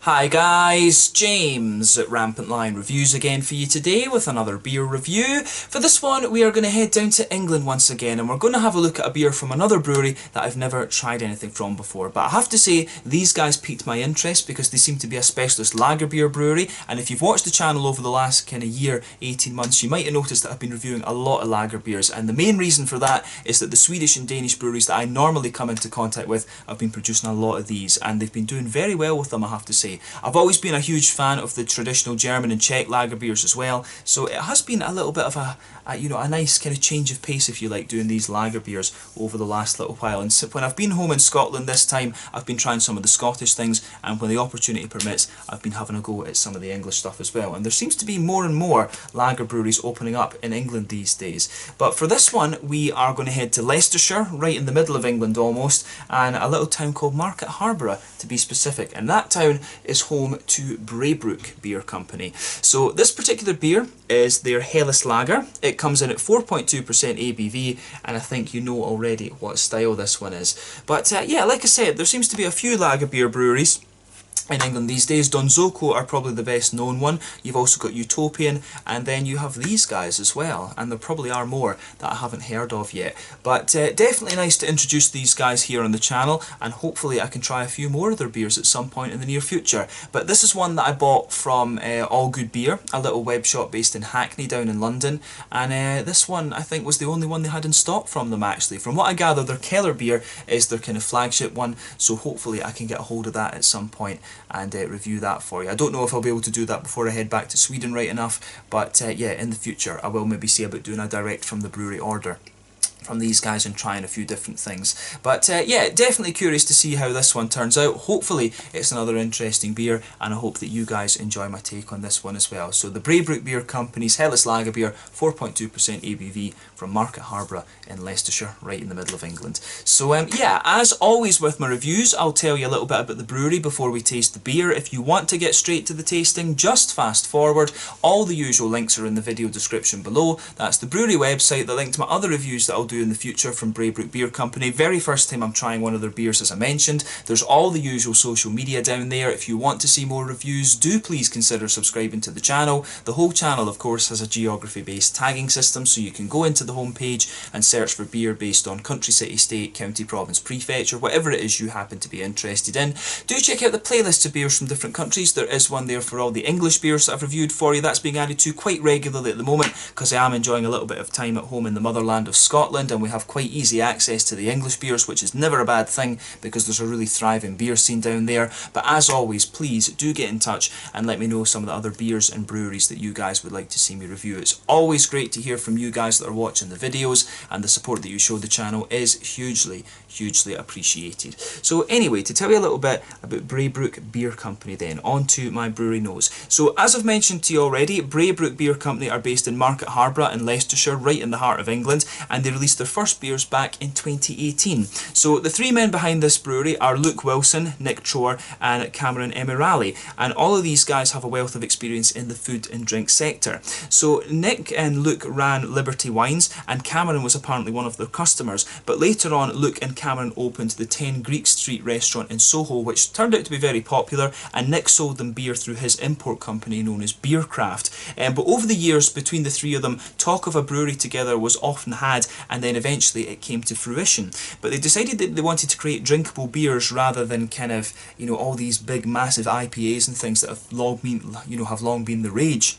Hi guys, James at Rampant Lion Reviews again for you today with another beer review. For this one we are going to head down to England once again and we're going to have a look at a beer from another brewery that I've never tried anything from before. But I have to say these guys piqued my interest because they seem to be a specialist lager beer brewery, and if you've watched the channel over the last kind of year, 18 months, you might have noticed that I've been reviewing a lot of lager beers, and the main reason for that is that the Swedish and Danish breweries that I normally come into contact with have been producing a lot of these and they've been doing very well with them, I have to say. I've always been a huge fan of the traditional German and Czech lager beers as well, so it has been a little bit of a nice kind of change of pace, if you like, doing these lager beers over the last little while. And so when I've been home in Scotland this time, I've been trying some of the Scottish things, and when the opportunity permits, I've been having a go at some of the English stuff as well. And there seems to be more and more lager breweries opening up in England these days. But for this one, we are going to head to Leicestershire, right in the middle of England almost, and a little town called Market Harborough to be specific. And that town is home to Braybrooke Beer Company. So this particular beer is their Helles Lager. It comes in at 4.2% ABV, and I think you know already what style this one is. But yeah, like I said, there seems to be a few lager beer breweries in England these days. Donzoko are probably the best known one. You've also got Utopian, and then you have these guys as well, and there probably are more that I haven't heard of yet. But definitely nice to introduce these guys here on the channel, and hopefully I can try a few more of their beers at some point in the near future. But this is one that I bought from All Good Beer, a little web shop based in Hackney down in London, and this one I think was the only one they had in stock from them actually. From what I gather, their Keller beer is their kind of flagship one, so hopefully I can get a hold of that at some point and review that for you. I don't know if I'll be able to do that before I head back to Sweden right enough, but yeah, in the future I will maybe see about doing a direct from the brewery order from these guys and trying a few different things. But yeah, definitely curious to see how this one turns out. Hopefully it's another interesting beer, and I hope that you guys enjoy my take on this one as well. So the Braybrooke Beer Company's Helles Lager Beer, 4.2% ABV from Market Harborough in Leicestershire, right in the middle of England. So yeah, as always with my reviews, I'll tell you a little bit about the brewery before we taste the beer. If you want to get straight to the tasting, just fast forward. All the usual links are in the video description below. That's the brewery website, the link to my other reviews that I'll do in the future from Braybrooke Beer Company. Very first time I'm trying one of their beers, as I mentioned. There's all the usual social media down there. If you want to see more reviews, do please consider subscribing to the channel. The whole channel, of course, has a geography-based tagging system, so you can go into the homepage and search for beer based on country, city, state, county, province, prefecture, whatever it is you happen to be interested in. Do check out the playlist of beers from different countries. There is one there for all the English beers that I've reviewed for you. That's being added to quite regularly at the moment because I am enjoying a little bit of time at home in the motherland of Scotland, and we have quite easy access to the English beers, which is never a bad thing because there's a really thriving beer scene down there. But as always, please do get in touch and let me know some of the other beers and breweries that you guys would like to see me review. It's always great to hear from you guys that are watching the videos, and the support that you show the channel is hugely appreciated. So anyway, to tell you a little bit about Braybrooke Beer Company then, on to my brewery notes. So as I've mentioned to you already, Braybrooke Beer Company are based in Market Harborough in Leicestershire, right in the heart of England, and they released their first beers back in 2018. So the three men behind this brewery are Luke Wilson, Nick Trower and Cameron Emirali, and all of these guys have a wealth of experience in the food and drink sector. So Nick and Luke ran Liberty Wines, and Cameron was apparently one of their customers, but later on Luke and Cameron opened the 10 Greek Street restaurant in Soho, which turned out to be very popular, and Nick sold them beer through his import company known as Beercraft. But over the years between the three of them, talk of a brewery together was often had, and then eventually it came to fruition. But they decided that they wanted to create drinkable beers rather than kind of, all these big massive IPAs and things that have long been the rage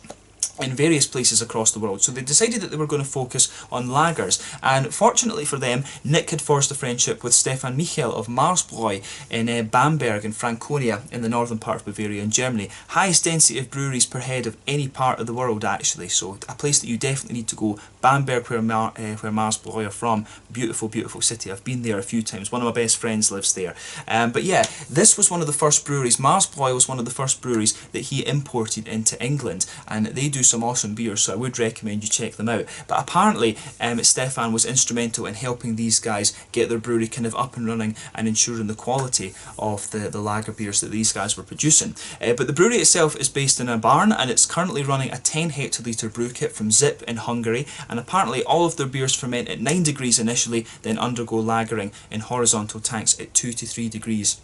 in various places across the world. So they decided that they were going to focus on lagers, and fortunately for them, Nick had forged a friendship with Stefan Michael of Marsbräu in Bamberg in Franconia in the northern part of Bavaria in Germany. Highest density of breweries per head of any part of the world actually, so a place that you definitely need to go. Bamberg, where Marsbräu are from, beautiful city. I've been there a few times. One of my best friends lives there. But yeah, this was one of the first breweries. Marsbräu was one of the first breweries that he imported into England, and they do some awesome beers, so I would recommend you check them out. But apparently Stefan was instrumental in helping these guys get their brewery kind of up and running and ensuring the quality of the lager beers that these guys were producing. But the brewery itself is based in a barn, and it's currently running a 10 hectolitre brew kit from Zip in Hungary, and apparently all of their beers ferment at 9 degrees initially, then undergo lagering in horizontal tanks at 2 to 3 degrees.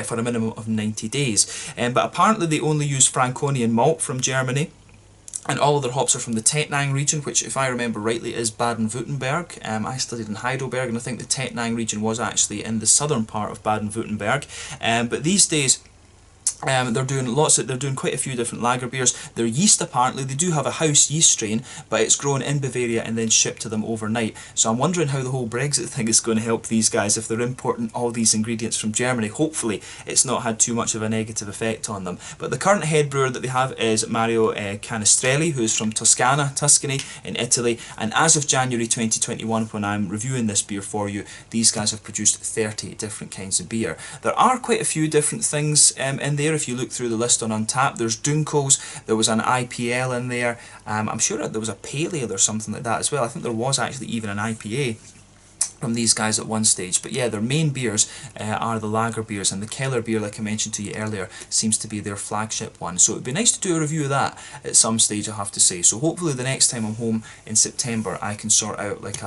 for a minimum of 90 days. But apparently they only use Franconian malt from Germany, and all of their hops are from the Tettnang region, which, if I remember rightly, is Baden-Württemberg. I studied in Heidelberg, and I think the Tettnang region was actually in the southern part of Baden-Württemberg. But these days, they're doing quite a few different lager beers. Their yeast, apparently, they do have a house yeast strain, but it's grown in Bavaria and then shipped to them overnight. So I'm wondering how the whole Brexit thing is going to help these guys if they're importing all these ingredients from Germany. Hopefully it's not had too much of a negative effect on them. But the current head brewer that they have is Mario Canestrelli, who's from Tuscany in Italy, and as of January 2021, when I'm reviewing this beer for you, these guys have produced 30 different kinds of beer. There are quite a few different things in there. If you look through the list on Untappd, there's Dunkels, there was an IPL in there, I'm sure there was a Pale Ale or something like that as well. I think there was actually even an IPA from these guys at one stage. But yeah, their main beers are the lager beers, and the Keller beer, like I mentioned to you earlier, seems to be their flagship one. So it would be nice to do a review of that at some stage, I have to say. So hopefully the next time I'm home in September I can sort out like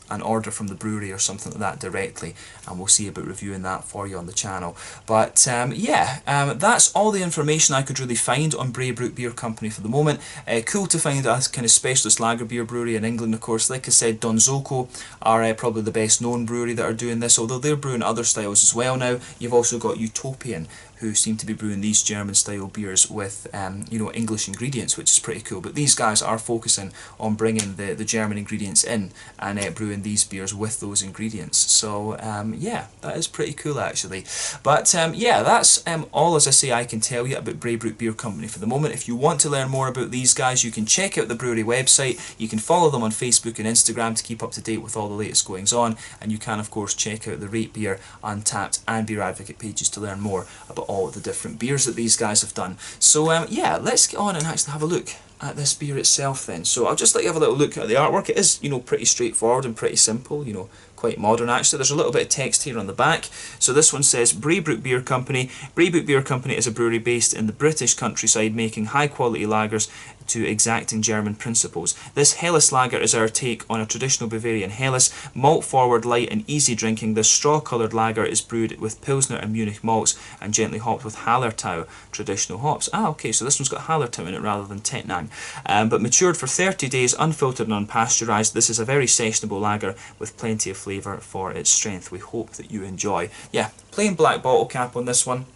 an order from the brewery or something like that directly, and we'll see about reviewing that for you on the channel. But that's all the information I could really find on Braybrooke Beer Company for the moment. Cool to find a kind of specialist lager beer brewery in England, of course. Like I said, Donzoko are probably the best known brewery that are doing this, although they're brewing other styles as well now. You've also got Utopian, who seem to be brewing these German style beers with English ingredients, which is pretty cool. But these guys are focusing on bringing the German ingredients in and brewing these beers with those ingredients. So yeah, that is pretty cool actually. But yeah, that's all, as I say, I can tell you about Braybrooke Beer Company for the moment. If you want to learn more about these guys, you can check out the brewery website. You can follow them on Facebook and Instagram to keep up to date with all the latest goings on, and you can of course check out the Rate Beer, Untappd and Beer Advocate pages to learn more about all the different beers that these guys have done. So yeah, let's get on and actually have a look at this beer itself then. So I'll just let you have a little look at the artwork. It is, pretty straightforward and pretty simple, quite modern actually. There's a little bit of text here on the back. So this one says, Braybrooke Beer Company. Braybrooke Beer Company is a brewery based in the British countryside, making high quality lagers to exacting German principles. This Helles lager is our take on a traditional Bavarian Helles. Malt forward, light and easy drinking, this straw coloured lager is brewed with Pilsner and Munich malts and gently hopped with Hallertau traditional hops. Ah, okay, so this one's got Hallertau in it rather than Tettnang. But matured for 30 days, unfiltered and unpasteurised, this is a very sessionable lager with plenty of flavour for its strength. We hope that you enjoy. Yeah, plain black bottle cap on this one.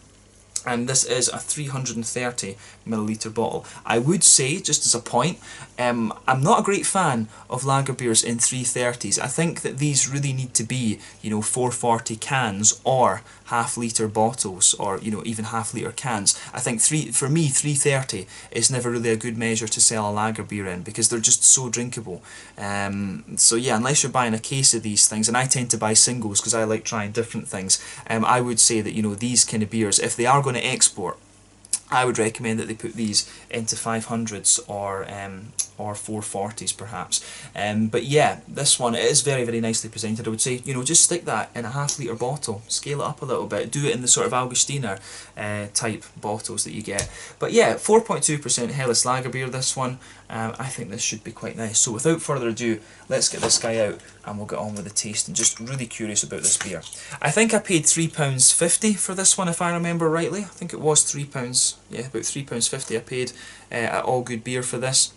And this is a 330ml bottle. I would say, just as a point, I'm not a great fan of lager beers in 330s. I think that these really need to be, 440 cans or half-litre bottles, or even half-litre cans. I think for me 330 is never really a good measure to sell a lager beer in, because they're just so drinkable. So yeah, unless you're buying a case of these things, and I tend to buy singles because I like trying different things, I would say that these kind of beers, if they are going to export, I would recommend that they put these into 500s or 440s perhaps. But yeah, this one, it is very, very nicely presented. I would say, just stick that in a half-litre bottle, scale it up a little bit, do it in the sort of Augustiner type bottles that you get. But yeah, 4.2% Helles lager beer, this one. I think this should be quite nice. So without further ado, let's get this guy out and we'll get on with the taste. And just really curious about this beer. I think I paid £3.50 for this one, if I remember rightly. I think it was £3, yeah, about £3.50 I paid at All Good Beer for this.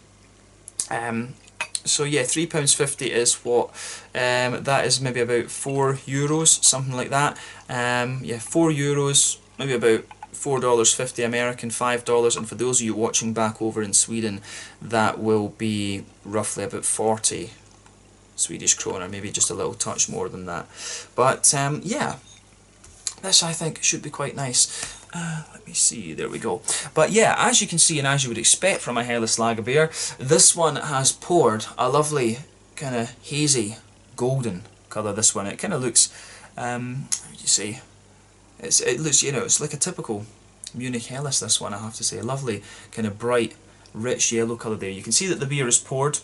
So yeah, £3.50 is what, that is maybe about €4, something like that. Yeah, €4, maybe about $4.50 American, $5, and for those of you watching back over in Sweden, that will be roughly about 40 Swedish kroner, maybe just a little touch more than that. But yeah, this I think should be quite nice. Let me see, there we go. But yeah, as you can see, and as you would expect from a Helles lager beer, this one has poured a lovely kind of hazy golden colour. This one, it kind of looks, how would you say, it looks, it's like a typical Munich Helles, this one, I have to say. A lovely kind of bright, rich yellow colour there. You can see that the beer is poured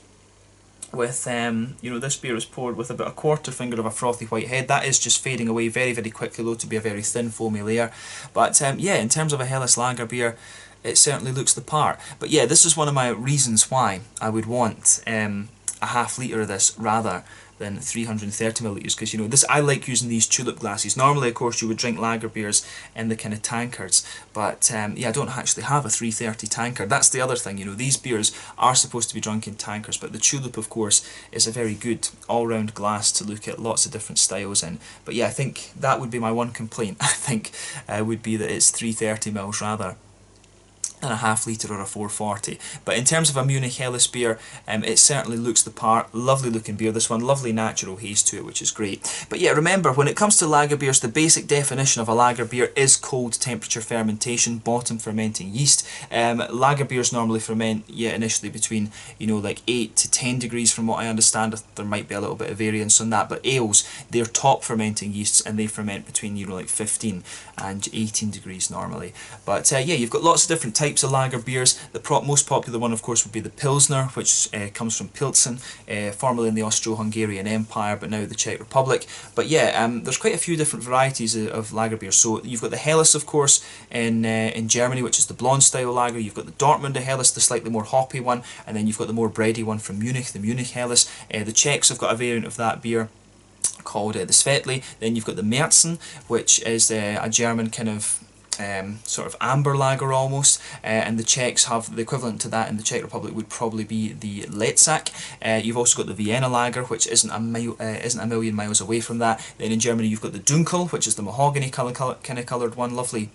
with, this beer is poured with about a quarter finger of a frothy white head. That is just fading away very, very quickly though to be a very thin foamy layer. But yeah, in terms of a Helles lager beer, it certainly looks the part. But yeah, this is one of my reasons why I would want a half-litre of this rather than 330 millilitres, because you know this, I like using these tulip glasses. Normally, of course, you would drink lager beers in the kind of tankards, but yeah, I don't actually have a 330 tankard. That's the other thing, you know, these beers are supposed to be drunk in tankards, but the tulip, of course, is a very good all-round glass to look at lots of different styles in. But yeah, I think that would be my one complaint. I think would be that it's 330 mils rather than a half litre or a 440. But in terms of a Munich Helles beer, it certainly looks the part. Lovely looking beer, this one. Lovely natural haze to it, which is great. But yeah, remember, when it comes to lager beers, the basic definition of a lager beer is cold temperature fermentation, bottom fermenting yeast. Lager beers normally ferment, yeah, initially between, you know, like 8 to 10 degrees from what I understand. There might be a little bit of variance on that, but ales, they're top fermenting yeasts, and they ferment between, you know, like 15 and 18 degrees normally. But yeah, you've got lots of different types of lager beers. The most popular one, of course, would be the Pilsner, which comes from Pilsen, formerly in the Austro-Hungarian Empire, but now the Czech Republic. But yeah, there's quite a few different varieties of lager beers. So you've got the Helles, of course, in Germany, which is the blonde style lager. You've got the Dortmunder Helles, the slightly more hoppy one, and then you've got the more bready one from Munich, the Munich Helles. The Czechs have got a variant of that beer called the Svetli. Then you've got the Märzen, which is a German kind of sort of amber lager almost, and the Czechs have the equivalent to that in the Czech Republic would probably be the Letzak. You've also got the Vienna lager, which isn't a million miles away from that. Then in Germany you've got the Dunkel, which is the mahogany kind of coloured one, lovely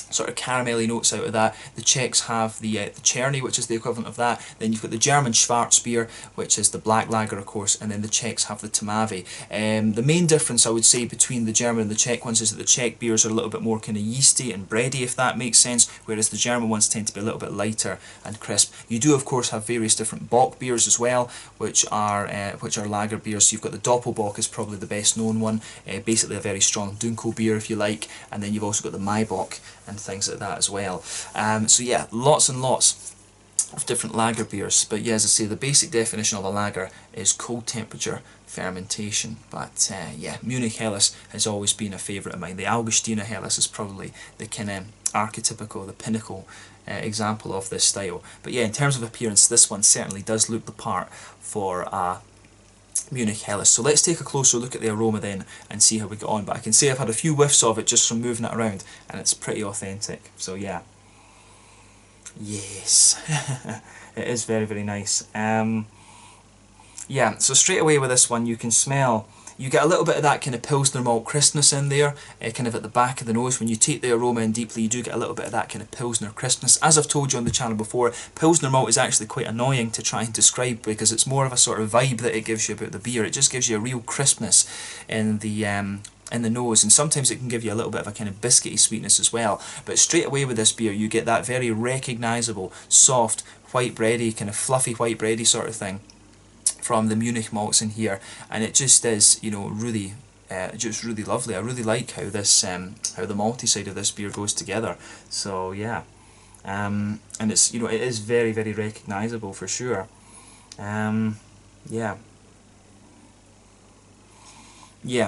sort of caramelly notes out of that. The Czechs have the Cherny, which is the equivalent of that. Then you've got the German Schwarzbier, which is the black lager, of course, and then the Czechs have the Tmavy. The main difference, I would say, between the German and the Czech ones is that the Czech beers are a little bit more kind of yeasty and bready, if that makes sense, whereas the German ones tend to be a little bit lighter and crisp. You do, of course, have various different Bock beers as well, which are lager beers. So you've got the Doppelbock is probably the best known one, basically a very strong Dunkel beer, if you like, and then you've also got the Maibock and things like that as well. So yeah, lots and lots of different lager beers. But yeah, as I say, the basic definition of a lager is cold temperature fermentation. But yeah, Munich Helles has always been a favourite of mine. The Augustiner Helles is probably the kind of archetypical, the pinnacle example of this style. But yeah, in terms of appearance, this one certainly does look the part for a Munich Helles. So let's take a closer look at the aroma then and see how we get on. But I can say I've had a few whiffs of it just from moving it around, and it's pretty authentic. So yeah, yes, it is very, very nice. Yeah, so straight away with this one you can smell, you get a little bit of that kind of Pilsner malt crispness in there, kind of at the back of the nose. When you take the aroma in deeply, you do get a little bit of that kind of Pilsner crispness. As I've told you on the channel before, Pilsner malt is actually quite annoying to try and describe because it's more of a sort of vibe that it gives you about the beer. It just gives you a real crispness in the nose, and sometimes it can give you a little bit of a kind of biscuity sweetness as well. But straight away with this beer, you get that very recognisable, soft, white bready, kind of fluffy white bready sort of thing from the Munich malts in here, and it just is, you know, really just really lovely. I really like how this how the malty side of this beer goes together. So yeah, and it's, you know, it is very, very recognisable for sure. Yeah,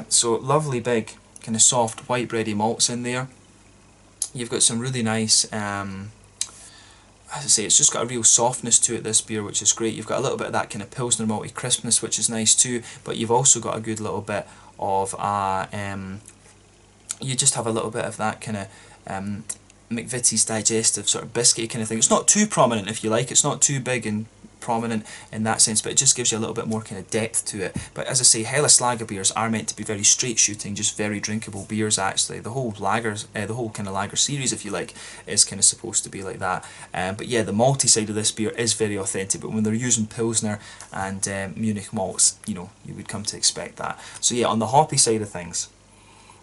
so lovely big kind of soft white bready malts in there. You've got some really nice as I say, it's just got a real softness to it, this beer, which is great. You've got a little bit of that kind of Pilsner malty crispness, which is nice too, but you've also got a good little bit of you just have a little bit of that kind of McVitie's digestive sort of biscuit kind of thing. It's not too prominent, if you like, it's not too big and prominent in that sense, but it just gives you a little bit more kind of depth to it. But as I say, Helles lager beers are meant to be very straight shooting, just very drinkable beers actually. The whole lagers, the whole kind of lager series, if you like, is kind of supposed to be like that. But yeah, the malty side of this beer is very authentic, but when they're using Pilsner and Munich malts, you know, you would come to expect that. So yeah, on the hoppy side of things,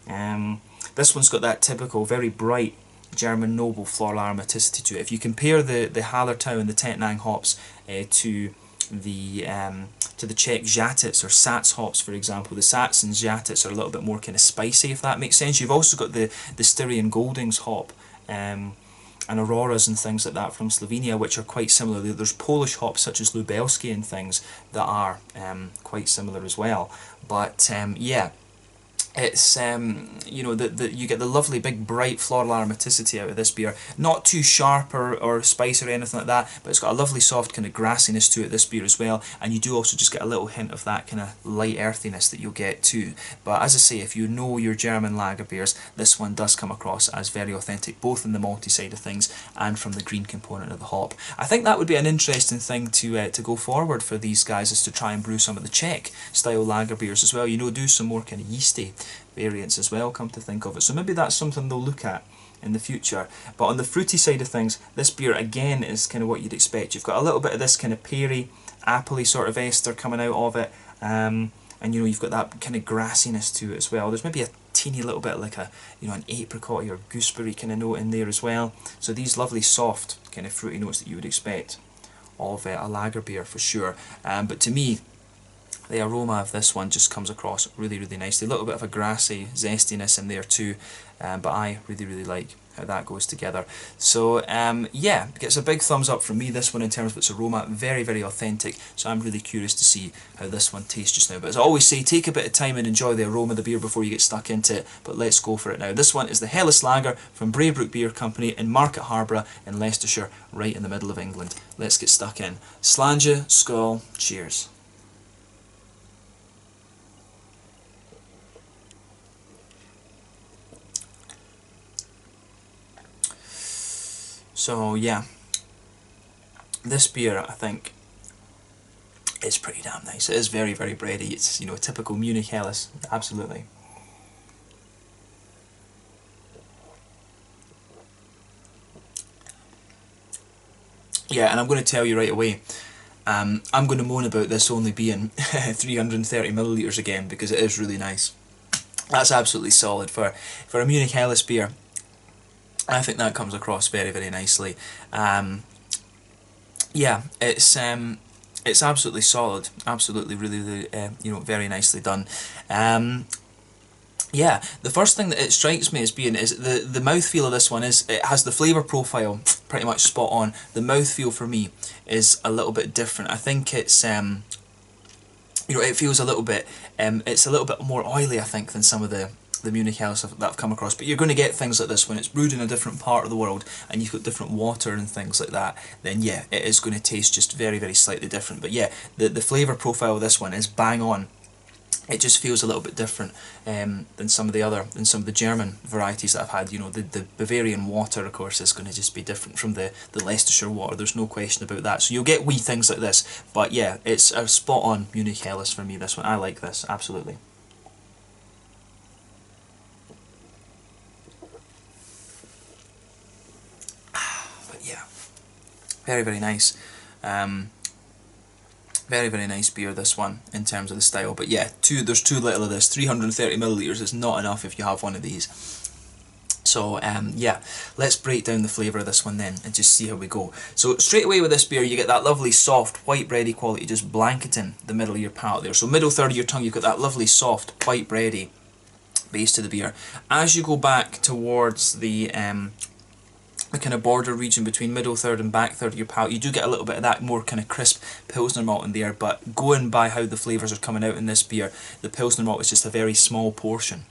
this one's got that typical very bright German noble floral aromaticity to it. If you compare the Hallertau and the Tettnang hops to the Czech Žatec or Sats hops, for example, the Sats and Žatec are a little bit more kind of spicy, if that makes sense. You've also got the Styrian Goldings hop and Auroras and things like that from Slovenia, which are quite similar. There's Polish hops such as Lubelski and things that are quite similar as well. But yeah, It's you know, you get the lovely big bright floral aromaticity out of this beer. Not too sharp or spicy or anything like that, but it's got a lovely soft kind of grassiness to it, this beer as well. And you do also just get a little hint of that kind of light earthiness that you'll get too. But as I say, if you know your German lager beers, this one does come across as very authentic, both in the malty side of things and from the green component of the hop. I think that would be an interesting thing to go forward for these guys, is to try and brew some of the Czech style lager beers as well. You know, do some more kind of yeasty variants as well, come to think of it. So maybe that's something they'll look at in the future. But on the fruity side of things, this beer again is kind of what you'd expect. You've got a little bit of this kind of peary, appley sort of ester coming out of it, and you know, you've got that kind of grassiness to it as well. There's maybe a teeny little bit like a, you know, an apricot or gooseberry kind of note in there as well. So these lovely soft kind of fruity notes that you would expect of a lager beer for sure. But to me, the aroma of this one just comes across really, really nicely. A little bit of a grassy zestiness in there too, but I really, really like how that goes together. So yeah, gets a big thumbs up from me, this one, in terms of its aroma. Very, very authentic, so I'm really curious to see how this one tastes just now. But as I always say, take a bit of time and enjoy the aroma of the beer before you get stuck into it. But let's go for it now. This one is the Helles Lager from Braybrooke Beer Company in Market Harborough in Leicestershire, right in the middle of England. Let's get stuck in. Slàinte, skål, cheers. So yeah, this beer, I think, is pretty damn nice. It is very, very bready. It's, you know, a typical Munich Helles, absolutely. Yeah, and I'm going to tell you right away, I'm going to moan about this only being 330 millilitres again, because it is really nice. That's absolutely solid for a Munich Helles beer. I think that comes across very, very nicely. Yeah, it's absolutely solid, absolutely, really, really, you know, very nicely done. Yeah, the first thing that it strikes me as being is the mouthfeel of this one is, it has the flavour profile pretty much spot on. The mouthfeel for me is a little bit different. I think it's you know, it feels a little bit it's a little bit more oily, I think, than some of the Munich Helles that I've come across. But you're going to get things like this when it's brewed in a different part of the world and you've got different water and things like that. Then yeah, it is going to taste just very, very slightly different. But yeah, the flavour profile of this one is bang on. It just feels a little bit different than some of the German varieties that I've had. You know, the Bavarian water, of course, is going to just be different from the Leicestershire water. There's no question about that. So you'll get wee things like this. But yeah, it's a spot on Munich Helles for me, this one. I like this, absolutely. But yeah, very, very nice. Very, very nice beer, this one, in terms of the style. But yeah, there's too little of this. 330 millilitres is not enough if you have one of these. So yeah, let's break down the flavour of this one then and just see how we go. So straight away with this beer, you get that lovely soft white bready quality just blanketing the middle of your palate there. So middle third of your tongue, you've got that lovely soft white bready base to the beer. As you go back towards the kind of border region between middle third and back third of your palate, you do get a little bit of that more kind of crisp Pilsner malt in there. But going by how the flavours are coming out in this beer, the Pilsner malt is just a very small portion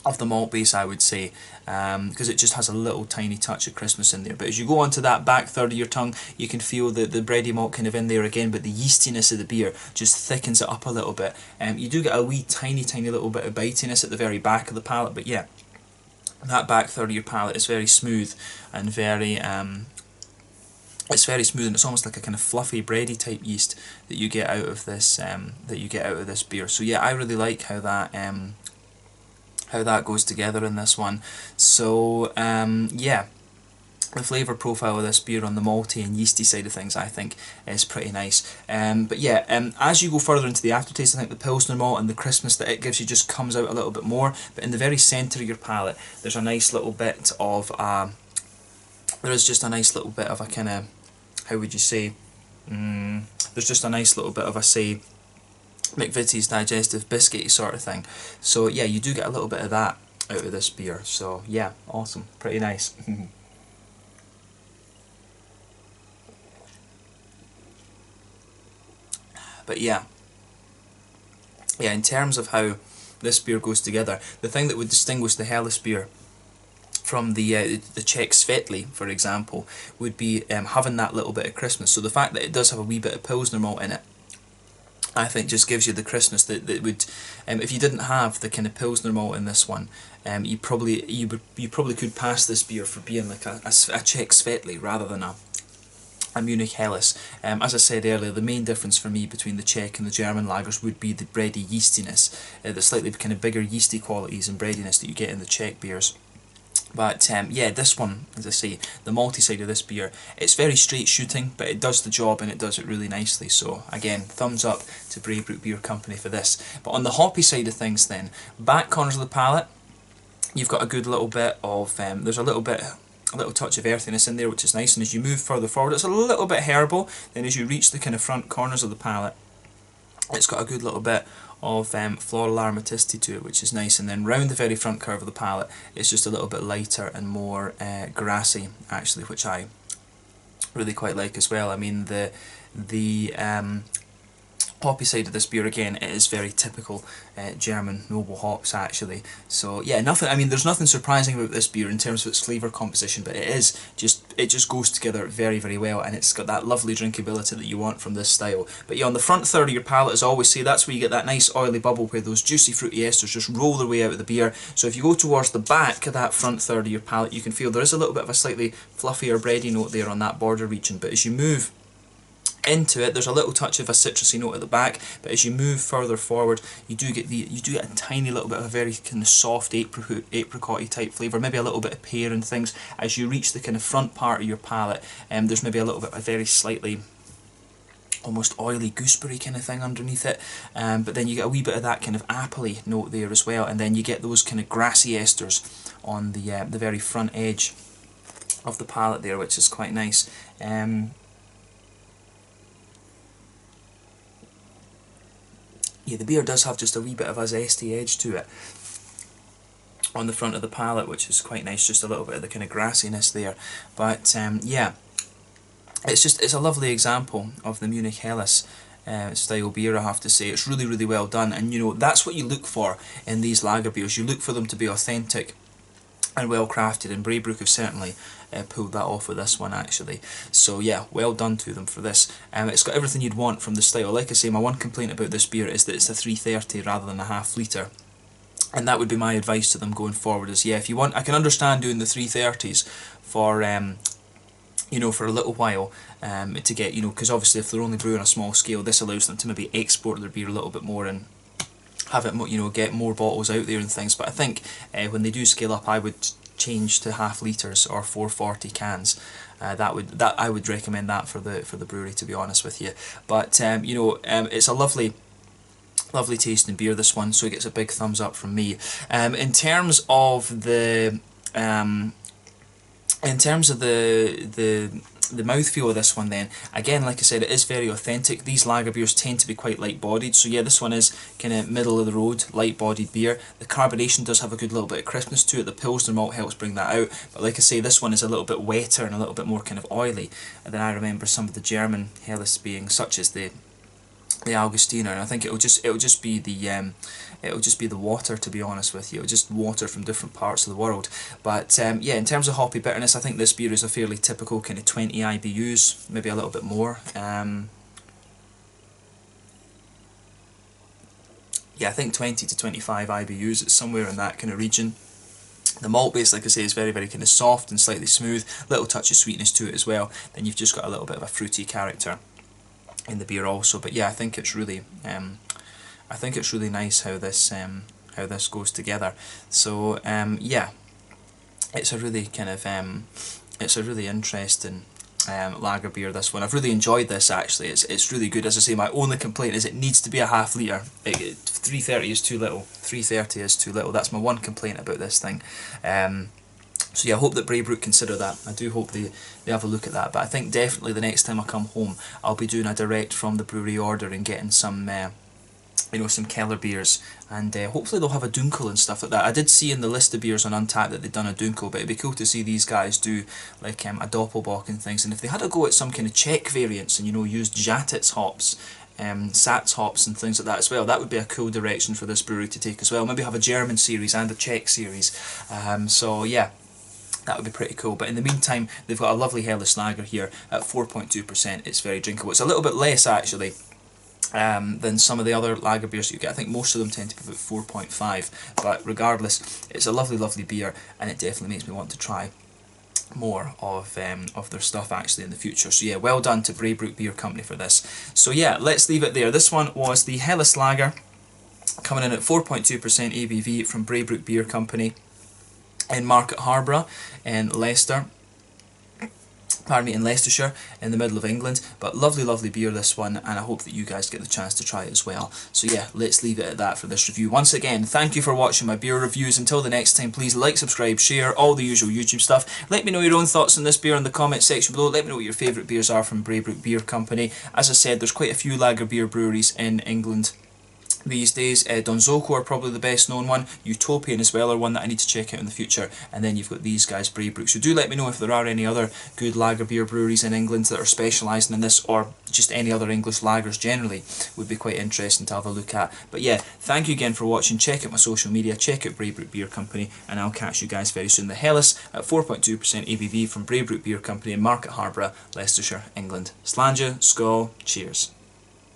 of the malt base, I would say, because it just has a little tiny touch of crispness in there. But as you go onto that back third of your tongue, you can feel the bready malt kind of in there again, but the yeastiness of the beer just thickens it up a little bit. You do get a wee tiny little bit of bitiness at the very back of the palate, but yeah, that back third of your palate is very smooth and very it's very smooth, and it's almost like a kind of fluffy bready type yeast that you get out of this beer. So yeah, I really like how that goes together in this one. So yeah, the flavour profile of this beer on the malty and yeasty side of things, I think, is pretty nice. But yeah, as you go further into the aftertaste, I think the Pilsner malt and the crispness that it gives you just comes out a little bit more. But in the very centre of your palate, there's a nice little bit of there is just a nice little bit of a kind of, how would you say, there's just a nice little bit of a, say, McVitie's digestive biscuity sort of thing. So yeah, you do get a little bit of that out of this beer. So yeah, awesome, pretty nice. But yeah, in terms of how this beer goes together. The thing that would distinguish the Helles beer from the Czech Svetli, for example, would be having that little bit of crispness. So the fact that it does have a wee bit of Pilsner malt in it, I think just gives you the crispness that would, if you didn't have the kind of Pilsner malt in this one, you probably could pass this beer for being like a Czech Svetli rather than a Munich Helles. As I said earlier, the main difference for me between the Czech and the German lagers would be the bready yeastiness, the slightly kind of bigger yeasty qualities and breadiness that you get in the Czech beers. But yeah, this one, as I say, the malty side of this beer, it's very straight shooting, but it does the job and it does it really nicely. So again, thumbs up to Braybrooke Beer Company for this. But on the hoppy side of things then, back corners of the palate, you've got a good little bit of, there's a little touch of earthiness in there, which is nice, and as you move further forward, it's a little bit herbal. Then as you reach the kind of front corners of the palate, it's got a good little bit of floral aromaticity to it, which is nice, and then round the very front curve of the palate, it's just a little bit lighter and more grassy, actually, which I really quite like as well. I mean, the hoppy side of this beer, again, it is very typical German noble hops, actually. So yeah, nothing. I mean, there's nothing surprising about this beer in terms of its flavour composition, but it just goes together very, very well, and it's got that lovely drinkability that you want from this style. But yeah, on the front third of your palate, as I always say, that's where you get that nice oily bubble where those juicy fruity esters just roll their way out of the beer. So if you go towards the back of that front third of your palate, you can feel there is a little bit of a slightly fluffier bready note there on that border region, but as you move into it, there's a little touch of a citrusy note at the back, but as you move further forward, you do get a tiny little bit of a very kind of soft apricot-y type flavour, maybe a little bit of pear and things. As you reach the kind of front part of your palate, there's maybe a little bit of a very slightly almost oily gooseberry kind of thing underneath it, but then you get a wee bit of that kind of appley note there as well, and then you get those kind of grassy esters on the very front edge of the palate there, which is quite nice. Yeah, the beer does have just a wee bit of a zesty edge to it on the front of the palate, which is quite nice, just a little bit of the kind of grassiness there. But yeah, it's a lovely example of the Munich Helles style beer, I have to say. It's really, really well done, and you know, that's what you look for in these lager beers. You look for them to be authentic and well crafted, and Braybrooke have certainly pulled that off with this one, actually. So yeah, well done to them for this. It's got everything you'd want from the style. Like I say, my one complaint about this beer is that it's a 330 rather than a half litre, and that would be my advice to them going forward. Is yeah, if you want, I can understand doing the 330s for you know, for a little while, to get, you know, because obviously if they're only brewing a small scale, this allows them to maybe export their beer a little bit more and have it, you know, get more bottles out there and things. But I think when they do scale up, I would change to half litres or 440 cans. I would recommend that for the brewery, to be honest with you. But you know, it's a lovely tasting beer, this one, so it gets a big thumbs up from me. In terms of the mouthfeel of this one then, again, like I said, it is very authentic. These lager beers tend to be quite light-bodied, so yeah, this one is kind of middle of the road, light-bodied beer. The carbonation does have a good little bit of crispness to it. The Pilsner malt helps bring that out, but like I say, this one is a little bit wetter and a little bit more kind of oily than I remember some of the German Helles being, such as the Augustiner, and I think it'll just be the water, to be honest with you. It'll just water from different parts of the world. But yeah, in terms of hoppy bitterness, I think this beer is a fairly typical kind of 20 IBUs, maybe a little bit more. Yeah, I think 20 to 25 IBUs. It's somewhere in that kind of region. The malt base, like I say, is very, very kind of soft and slightly smooth. Little touch of sweetness to it as well. Then you've just got a little bit of a fruity character in the beer also. But yeah, I think it's really nice how this goes together. So yeah, it's a really kind of it's a really interesting lager beer, this one. I've really enjoyed this, actually. It's really good. As I say, my only complaint is it needs to be a half litre. 330 is too little. 330 is too little. That's my one complaint about this thing. So yeah, I hope that Braybrooke consider that. I do hope they have a look at that. But I think definitely the next time I come home, I'll be doing a direct from the brewery order and getting some you know, some Keller beers, and hopefully they'll have a Dunkel and stuff like that. I did see in the list of beers on Untappd that they'd done a Dunkel, but it'd be cool to see these guys do like a Doppelbock and things. And if they had a go at some kind of Czech variants and, you know, used Žatec hops Sats hops and things like that as well. That would be a cool direction for this brewery to take as well. Maybe have a German series and a Czech series. So yeah, that would be pretty cool. But in the meantime, they've got a lovely Helles lager here at 4.2%. It's very drinkable. It's a little bit less actually than some of the other lager beers that you get. I think most of them tend to be about 4.5, but regardless, it's a lovely, lovely beer, and it definitely makes me want to try more of their stuff actually in the future. So yeah, well done to Braybrooke Beer Company for this. So yeah, let's leave it there. This one was the Helles lager, coming in at 4.2% ABV from Braybrooke Beer Company in Market Harborough in Leicester. Pardon me, in Leicestershire, in the middle of England. But lovely, lovely beer this one, and I hope that you guys get the chance to try it as well. So yeah, let's leave it at that for this review. Once again, thank you for watching my beer reviews. Until the next time, please like, subscribe, share, all the usual YouTube stuff. Let me know your own thoughts on this beer in the comment section below. Let me know what your favourite beers are from Braybrooke Beer Company. As I said, there's quite a few lager beer breweries in England these days. Donzoko are probably the best known one. Utopian as well are one that I need to check out in the future. And then you've got these guys, Braybrooke. So do let me know if there are any other good lager beer breweries in England that are specialising in this, or just any other English lagers generally. Would be quite interesting to have a look at. But yeah, thank you again for watching. Check out my social media, check out Braybrooke Beer Company, and I'll catch you guys very soon. The Helles at 4.2% ABV from Braybrooke Beer Company in Market Harborough, Leicestershire, England. Slàinte, skål, cheers.